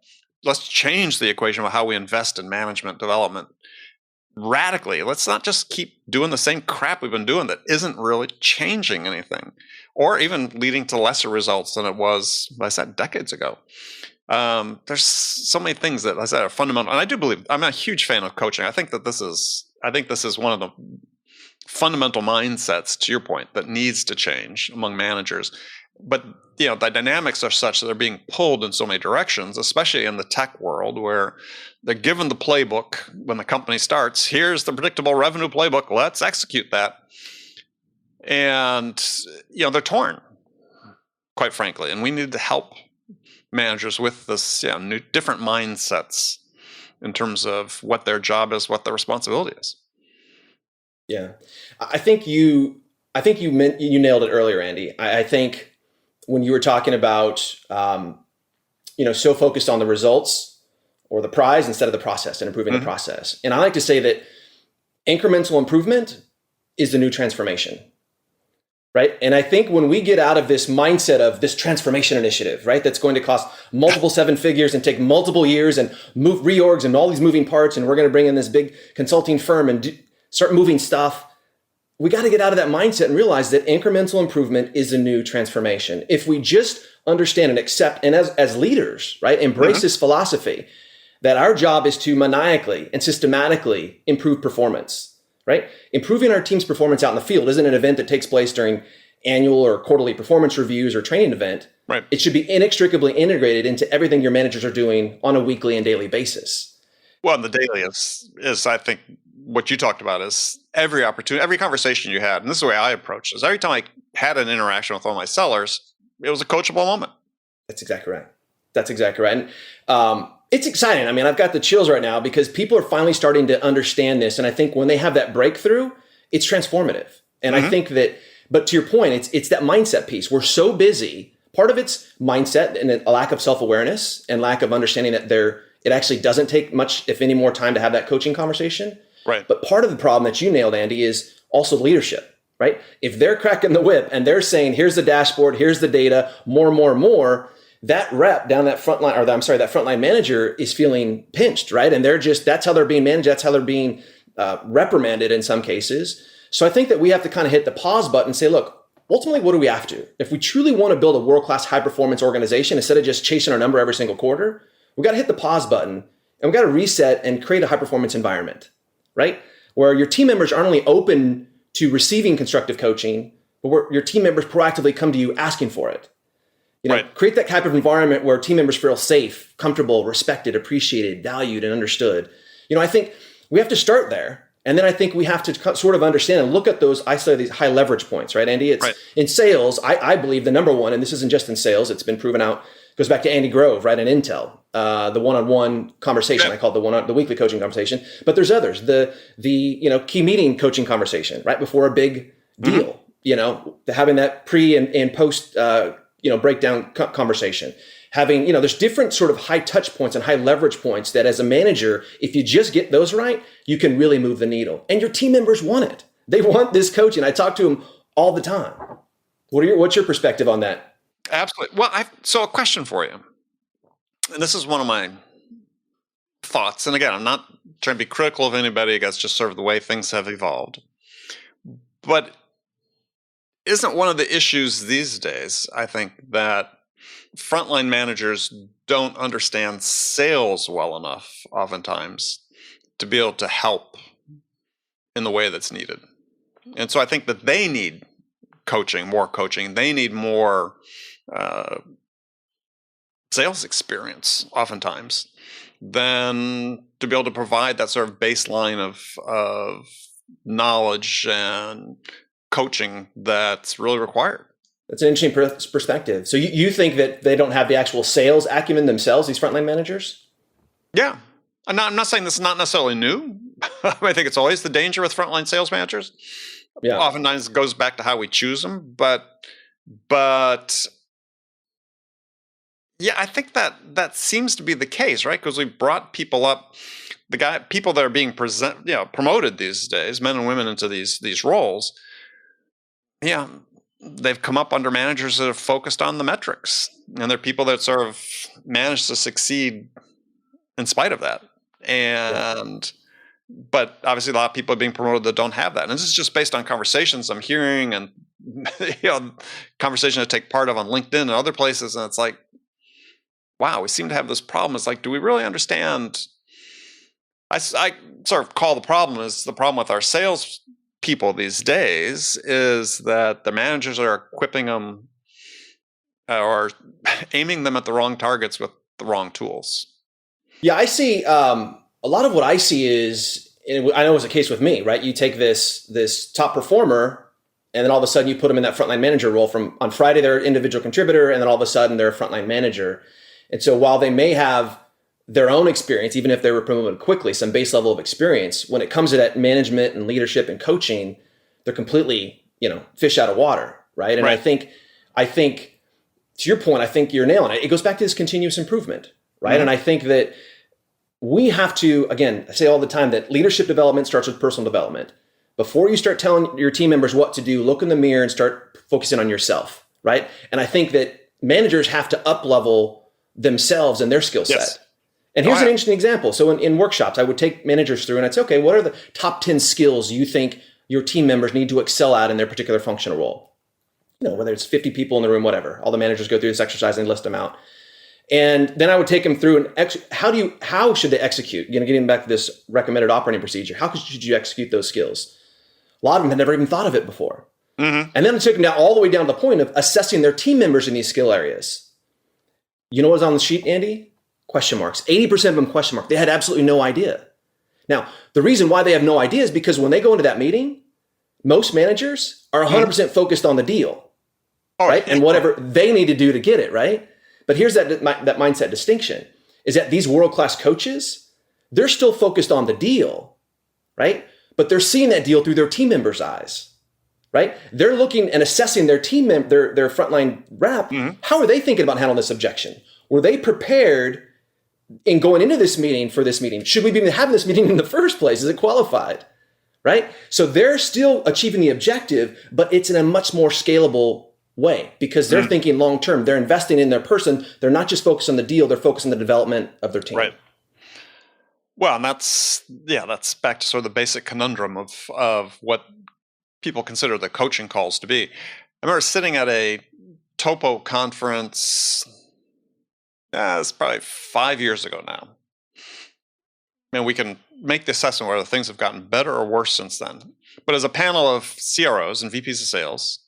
Speaker 2: let's change the equation of how we invest in management development radically. Let's not just keep doing the same crap we've been doing that isn't really changing anything, or even leading to lesser results than it was, like I said, decades ago. There's so many things that I said are fundamental, and I do believe, I'm a huge fan of coaching. I think this is one of the fundamental mindsets, to your point, that needs to change among managers. But you know, the dynamics are such that they're being pulled in so many directions, especially in the tech world, where they're given the playbook when the company starts. Here's the predictable revenue playbook. Let's execute that. And you know, they're torn, quite frankly. And we need to help managers with this, new, different mindsets in terms of what their job is, what their responsibility is.
Speaker 1: Yeah, I think you nailed it earlier, Andy. I think when you were talking about, so focused on the results or the prize instead of the process and improving the process. And I like to say that incremental improvement is the new transformation, right? And I think when we get out of this mindset of this transformation initiative, right, that's going to cost multiple seven figures and take multiple years and move reorgs and all these moving parts, and we're going to bring in this big consulting firm and start moving stuff. We got to get out of that mindset and realize that incremental improvement is a new transformation. If we just understand and accept, and as leaders, right, embrace this philosophy that our job is to maniacally and systematically improve performance, right? Improving our team's performance out in the field isn't an event that takes place during annual or quarterly performance reviews or training event.
Speaker 2: Right.
Speaker 1: It should be inextricably integrated into everything your managers are doing on a weekly and daily basis.
Speaker 2: Well, the daily is I think what you talked about is every opportunity, every conversation you had, and this is the way I approach this. Every time I had an interaction with one of my sellers, it was a coachable moment.
Speaker 1: That's exactly right. And it's exciting. I mean, I've got the chills right now because people are finally starting to understand this. And I think when they have that breakthrough, it's transformative. And I think that, but to your point, it's that mindset piece. We're so busy. Part of it's mindset and a lack of self-awareness and lack of understanding that it actually doesn't take much, if any, more time to have that coaching conversation.
Speaker 2: Right.
Speaker 1: But part of the problem that you nailed, Andy, is also leadership, right? If they're cracking the whip and they're saying, here's the dashboard, here's the data, more, that rep down that front line, that frontline manager is feeling pinched, right? And that's how they're being managed. That's how they're being reprimanded in some cases. So I think that we have to kind of hit the pause button and say, look, ultimately, what do we have to? If we truly want to build a world-class high-performance organization, instead of just chasing our number every single quarter, we got to hit the pause button and we got to reset and create a high-performance environment, right? Where your team members aren't only open to receiving constructive coaching, but where your team members proactively come to you asking for it. Create that type of environment where team members feel safe, comfortable, respected, appreciated, valued, and understood. I think we have to start there. And then I think we have to sort of understand and look at those, I say these high leverage points, right, Andy? It's
Speaker 2: Right.
Speaker 1: in sales, I believe the number one, and this isn't just in sales, it's been proven out, goes back to Andy Grove, right, in Intel, the one-on-one conversation. I call it the weekly coaching conversation, but there's others. The key meeting coaching conversation right before a big deal, having that pre and post, breakdown conversation. Having, there's different sort of high touch points and high leverage points that as a manager, if you just get those right, you can really move the needle. And your team members want it. They want this coaching. I talk to them all the time. What's your perspective on that?
Speaker 2: Absolutely. Well, so a question for you. And this is one of my thoughts. And again, I'm not trying to be critical of anybody. That's just sort of the way things have evolved. But isn't one of the issues these days, I think, that frontline managers don't understand sales well enough oftentimes to be able to help in the way that's needed. And so I think that they need more coaching. They need more sales experience oftentimes than to be able to provide that sort of baseline of knowledge and coaching that's really required.
Speaker 1: That's an interesting perspective. So you think that they don't have the actual sales acumen themselves, these frontline managers?
Speaker 2: Yeah. I'm not saying this is not necessarily new. I think it's always the danger with frontline sales managers. Yeah. Oftentimes it goes back to how we choose them. But yeah, I think that seems to be the case, right? Because we brought people up, people that are being promoted these days, men and women into these roles. Yeah. They've come up under managers that have focused on the metrics, and they're people that sort of managed to succeed in spite of that. But obviously a lot of people are being promoted that don't have that. And this is just based on conversations I'm hearing and conversations I take part of on LinkedIn and other places. And it's like, wow, we seem to have this problem. It's like, do we really understand? I sort of call the problem with our sales people these days is that the managers are equipping them or aiming them at the wrong targets with the wrong tools.
Speaker 1: Yeah, I see a lot of what I see is, and I know it was a case with me, right? You take this top performer and then all of a sudden you put them in that frontline manager role. From on Friday, they're an individual contributor, and then all of a sudden they're a frontline manager. And so while they may have their own experience, even if they were promoted quickly, some base level of experience, when it comes to that management and leadership and coaching, they're completely, fish out of water, right? And right. I think to your point, I think you're nailing it. It goes back to this continuous improvement, right? Mm-hmm. And I think that we have to, again, I say all the time that leadership development starts with personal development. Before you start telling your team members what to do, look in the mirror and start focusing on yourself, right? And I think that managers have to up-level themselves and their skill set. Yes. And here's an interesting example. So in workshops, I would take managers through and I'd say, okay, what are the top 10 skills you think your team members need to excel at in their particular functional role? Whether it's 50 people in the room, whatever. All the managers go through this exercise and list them out. And then I would take them through and how should they execute? Getting back to this recommended operating procedure, how should you execute those skills? A lot of them had never even thought of it before. Mm-hmm. And then I took them all the way down to the point of assessing their team members in these skill areas. You know what's on the sheet, Andy? Question marks. 80% of them question mark. They had absolutely no idea. Now, the reason why they have no idea is because when they go into that meeting, most managers are 100% focused on the deal, right? And whatever they need to do to get it, right? But here's that mindset distinction, is that these world-class coaches, they're still focused on the deal, right? But they're seeing that deal through their team members' eyes, right? They're looking and assessing their team member, their frontline rep. Mm-hmm. How are they thinking about handling this objection? Were they prepared in going into this meeting for this meeting? Should we be having this meeting in the first place? Is it qualified? Right? So they're still achieving the objective, but it's in a much more scalable way because they're thinking long term. They're investing in their person. They're not just focused on the deal. They're focused on the development of their team.
Speaker 2: Right. Well, and that's back to sort of the basic conundrum of what people consider the coaching calls to be. I remember sitting at a Topo conference. It's probably 5 years ago now. And we can make the assessment whether things have gotten better or worse since then. But as a panel of CROs and VPs of sales,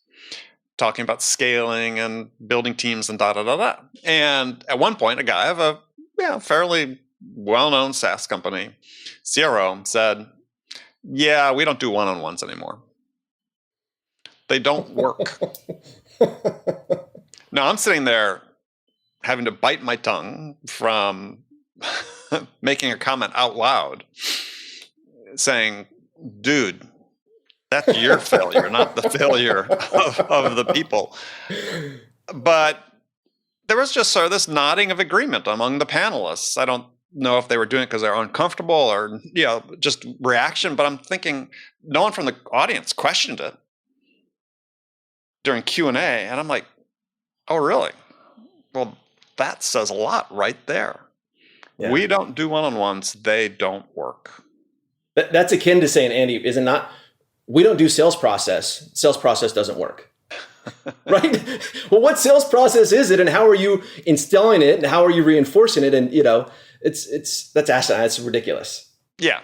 Speaker 2: talking about scaling and building teams and da-da-da-da. And at one point, a guy of a fairly well-known SaaS company, CRO, said, yeah, we don't do one-on-ones anymore. They don't work. Now I'm sitting there having to bite my tongue from making a comment out loud saying, dude, that's your failure, not the failure of the people. But there was just sort of this nodding of agreement among the panelists. I don't know if they were doing it because they're uncomfortable or, just reaction, but I'm thinking no one from the audience questioned it during Q&A. And I'm like, oh, really? Well, that says a lot right there. Yeah. We don't do one-on-ones. They don't work.
Speaker 1: That's akin to saying, Andy, is it not, we don't do sales process. Sales process doesn't work. Right? Well, what sales process is it, and how are you instilling it, and how are you reinforcing it? And that's asinine. It's ridiculous.
Speaker 2: Yeah.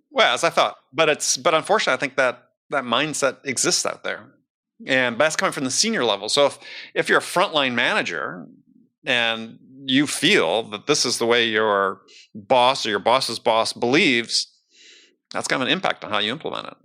Speaker 2: Well, as I thought, but unfortunately, I think that mindset exists out there, and that's coming from the senior level. So if you're a frontline manager and you feel that this is the way your boss or your boss's boss believes, that's going to have an impact on how you implement it.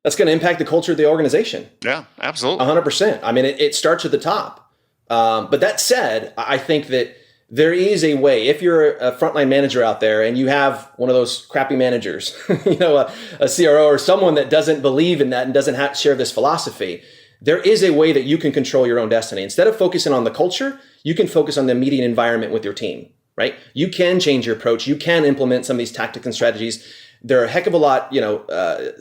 Speaker 1: That's going to impact the culture of the organization.
Speaker 2: Yeah, absolutely.
Speaker 1: 100%. I mean, it starts at the top. But that said, I think that there is a way, if you're a frontline manager out there and you have one of those crappy managers, a CRO or someone that doesn't believe in that and doesn't share this philosophy, there is a way that you can control your own destiny. Instead of focusing on the culture, you can focus on the immediate environment with your team, right? You can change your approach. You can implement some of these tactics and strategies. They're a heck of a lot,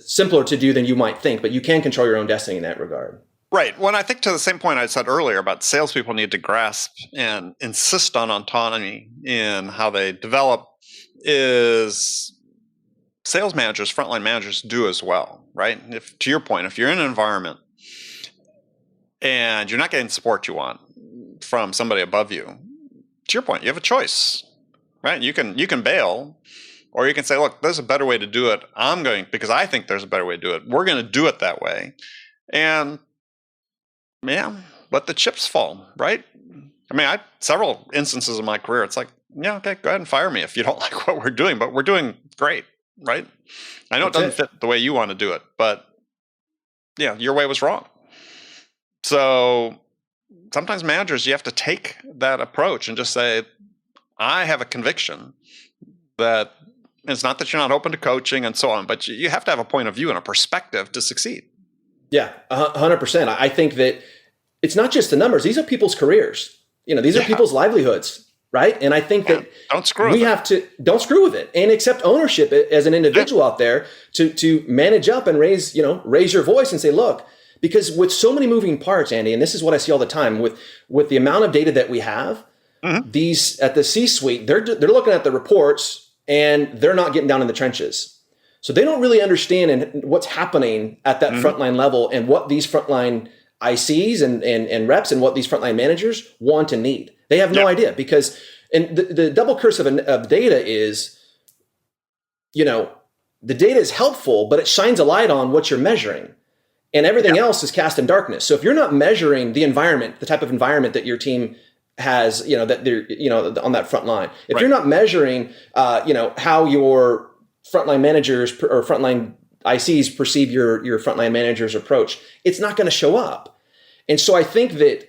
Speaker 1: simpler to do than you might think, but you can control your own destiny in that regard.
Speaker 2: Right. Well, I think to the same point I said earlier about salespeople need to grasp and insist on autonomy in how they develop is sales managers, frontline managers do as well, right? To your point, if you're in an environment and you're not getting the support you want from somebody above you, to your point, you have a choice, right? You can bail. Or you can say, look, there's a better way to do it. Because I think there's a better way to do it. We're going to do it that way. And let the chips fall, right? I mean, several instances in my career, it's like, yeah, okay, go ahead and fire me if you don't like what we're doing, but we're doing great, right? I know it doesn't fit the way you want to do it, but your way was wrong. So sometimes managers, you have to take that approach and just say, I have a conviction that it's not that you're not open to coaching and so on, but you have to have a point of view and a perspective to succeed.
Speaker 1: Yeah, 100%. I think that it's not just the numbers. These are people's careers. These are people's livelihoods, right? And I think that
Speaker 2: don't screw
Speaker 1: with it and accept ownership as an individual out there to manage up and raise your voice and say, look, because with so many moving parts, Andy, and this is what I see all the time with the amount of data that we have, these at the C-suite, they're looking at the reports and they're not getting down in the trenches. So they don't really understand what's happening at that frontline level and what these frontline ICs and reps and what these frontline managers want and need. They have no idea because the double curse of data is, the data is helpful, but it shines a light on what you're measuring. And everything else is cast in darkness. So if you're not measuring the environment, the type of environment that your team has, that they're, on that front line. If you're not measuring, how your frontline managers or frontline ICs perceive your frontline manager's approach, it's not going to show up. And so I think that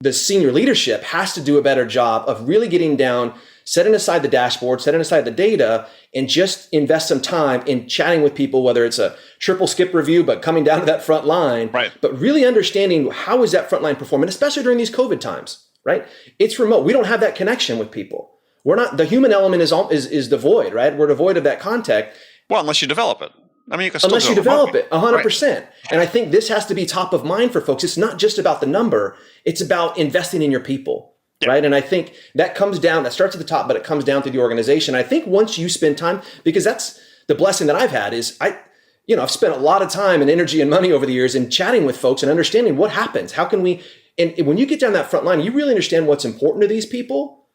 Speaker 1: the senior leadership has to do a better job of really getting down, setting aside the dashboard, setting aside the data, and just invest some time in chatting with people, whether it's a triple skip review, but coming down to that front line, but really understanding how is that front line performing, especially during these COVID times, right? It's remote. We don't have that connection with people. The human element is devoid, right? We're devoid of that contact.
Speaker 2: Well, unless you develop it. I mean, you can still
Speaker 1: unless you develop it 100%. And I think this has to be top of mind for folks. It's not just about the number. It's about investing in your people. Right. And I think that starts at the top, but it comes down to the organization. I think once you spend time, because that's the blessing that I've had is I've spent a lot of time and energy and money over the years in chatting with folks and understanding what happens. How can we, and when you get down that front line, you really understand what's important to these people.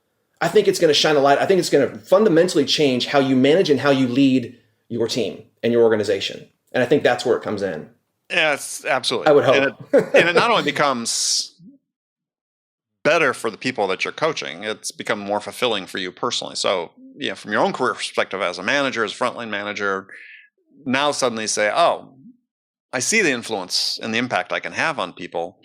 Speaker 1: I think it's going to shine a light. I think it's going to fundamentally change how you manage and how you lead your team and your organization. And I think that's where it comes in.
Speaker 2: Yes, absolutely.
Speaker 1: I would hope.
Speaker 2: And it not only becomes better for the people that you're coaching, it's become more fulfilling for you personally. So from your own career perspective as a manager, as a frontline manager, now suddenly say, oh, I see the influence and the impact I can have on people.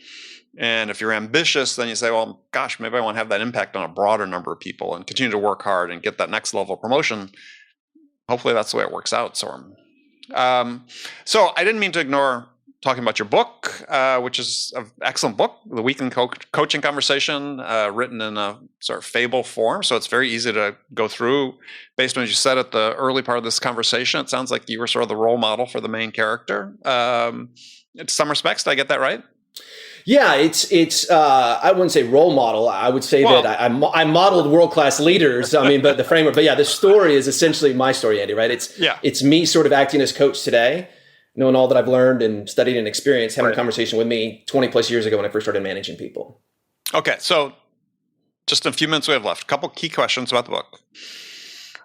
Speaker 2: And if you're ambitious, then you say, well, gosh, maybe I want to have that impact on a broader number of people and continue to work hard and get that next level of promotion. Hopefully that's the way it works out, Sorm. So I didn't mean to ignore talking about your book, which is an excellent book, The Weekly Coaching Conversation, written in a sort of fable form. So it's very easy to go through. Based on what you said at the early part of this conversation, it sounds like you were sort of the role model for the main character. In some respects, did I get that right?
Speaker 1: Yeah, it's I wouldn't say role model. I would say that I modeled world-class leaders. I mean, but the framework. But yeah, the story is essentially my story, Andy. Right? It's me sort of acting as coach today, knowing all that I've learned and studied and experienced, having a conversation with me 20 plus years ago when I first started managing people. Okay,
Speaker 2: so just a few minutes we have left. A couple key questions about the book.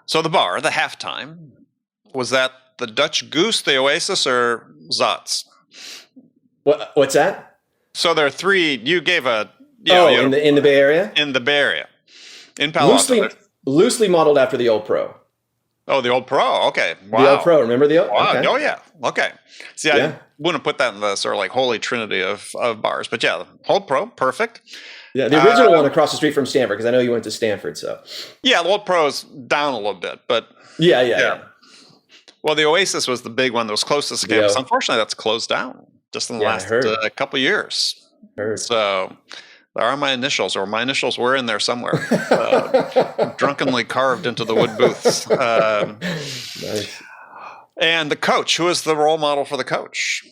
Speaker 2: So the bar, the halftime, was that the Dutch Goose, the Oasis, or Zotz?
Speaker 1: What's that?
Speaker 2: So there are three. You gave a
Speaker 1: in the Bay Area.
Speaker 2: In the Bay Area, in Palo Alto.
Speaker 1: Loosely modeled after the Old Pro.
Speaker 2: Oh, the Old Pro. Okay, wow.
Speaker 1: The Old Pro. Remember the Old?
Speaker 2: Wow.
Speaker 1: Okay.
Speaker 2: Oh yeah. Okay. See, I wouldn't put that in the sort of like holy trinity of bars, but yeah, the Old Pro, perfect.
Speaker 1: Yeah, the original one across the street from Stanford, because I know you went to Stanford. So
Speaker 2: yeah, the Old Pro's down a little bit, but
Speaker 1: yeah. Well,
Speaker 2: the Oasis was the big one that was closest to campus. Unfortunately, that's closed down just in the last couple of years. So there are my initials, or my initials were in there somewhere, drunkenly carved into the wood booths.
Speaker 1: Nice.
Speaker 2: And the coach, who is the role model for the coach?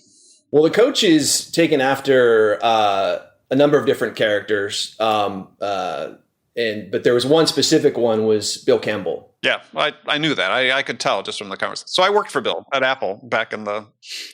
Speaker 1: Well, the coach is taken after a number of different characters, but there was one specific one was Bill Campbell.
Speaker 2: Yeah, I knew that. I could tell just from the conversation. So I worked for Bill at Apple back in the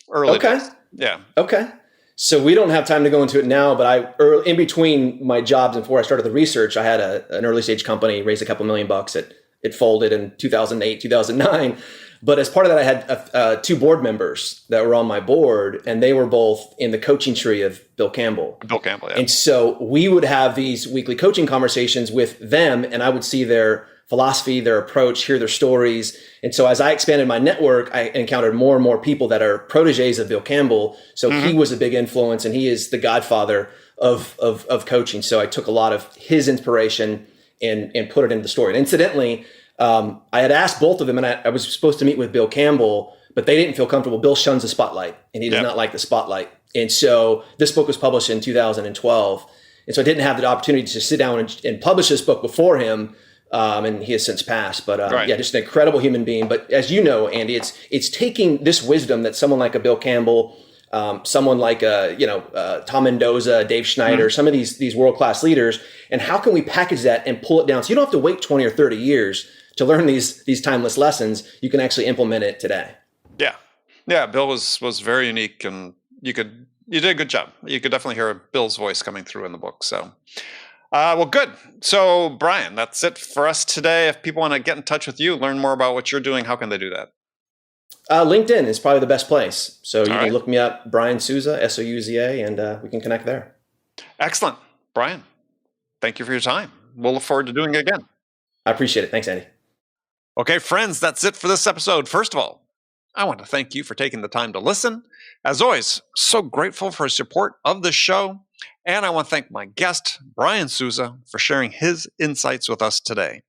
Speaker 2: early days. Yeah.
Speaker 1: Okay. So we don't have time to go into it now, but in between my jobs and before I started the research, I had an early stage company, raised a couple $1 million. It folded in 2008, 2009. But as part of that, I had two board members that were on my board, and they were both in the coaching tree of Bill Campbell.
Speaker 2: Bill Campbell, yeah.
Speaker 1: And so we would have these weekly coaching conversations with them, and I would see their philosophy, their approach, hear their stories. And so as I expanded my network, I encountered more and more people that are proteges of Bill Campbell. So he was a big influence, and he is the godfather of coaching. So I took a lot of his inspiration and put it into the story. And incidentally, I had asked both of them, and I was supposed to meet with Bill Campbell, but they didn't feel comfortable. Bill shuns the spotlight, and he does not like the spotlight. And so this book was published in 2012. And so I didn't have the opportunity to sit down and publish this book before him. And he has since passed, but just an incredible human being. But as you know, Andy, it's taking this wisdom that someone like a Bill Campbell, someone like Tom Mendoza, Dave Schneider, some of these world-class leaders, and how can we package that and pull it down so you don't have to wait 20 or 30 years to learn these timeless lessons. You can actually implement it today.
Speaker 2: Yeah. Bill was very unique, and you did a good job. You could definitely hear Bill's voice coming through in the book. So. Well, good. So, Brian, that's it for us today. If people want to get in touch with you, learn more about what you're doing, how can they do that?
Speaker 1: LinkedIn is probably the best place. So you can look me up, Brian Souza, Souza, and we can connect there.
Speaker 2: Excellent. Brian, thank you for your time. We'll look forward to doing it again.
Speaker 1: I appreciate it. Thanks, Andy.
Speaker 2: Okay, friends, that's it for this episode. First of all, I want to thank you for taking the time to listen. As always, so grateful for your support of the show. And I want to thank my guest, Brian Souza, for sharing his insights with us today.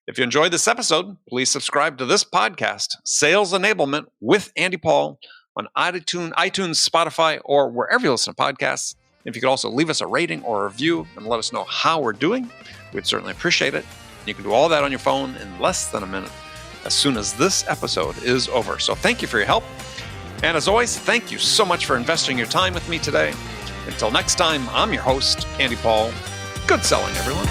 Speaker 2: If you enjoyed this episode, please subscribe to this podcast, Sales Enablement with Andy Paul, on iTunes, Spotify, or wherever you listen to podcasts. If you could also leave us a rating or a review and let us know how we're doing, we'd certainly appreciate it. You can do all that on your phone in less than a minute as soon as this episode is over. So thank you for your help. And as always, thank you so much for investing your time with me today. Until next time, I'm your host, Andy Paul. Good selling, everyone.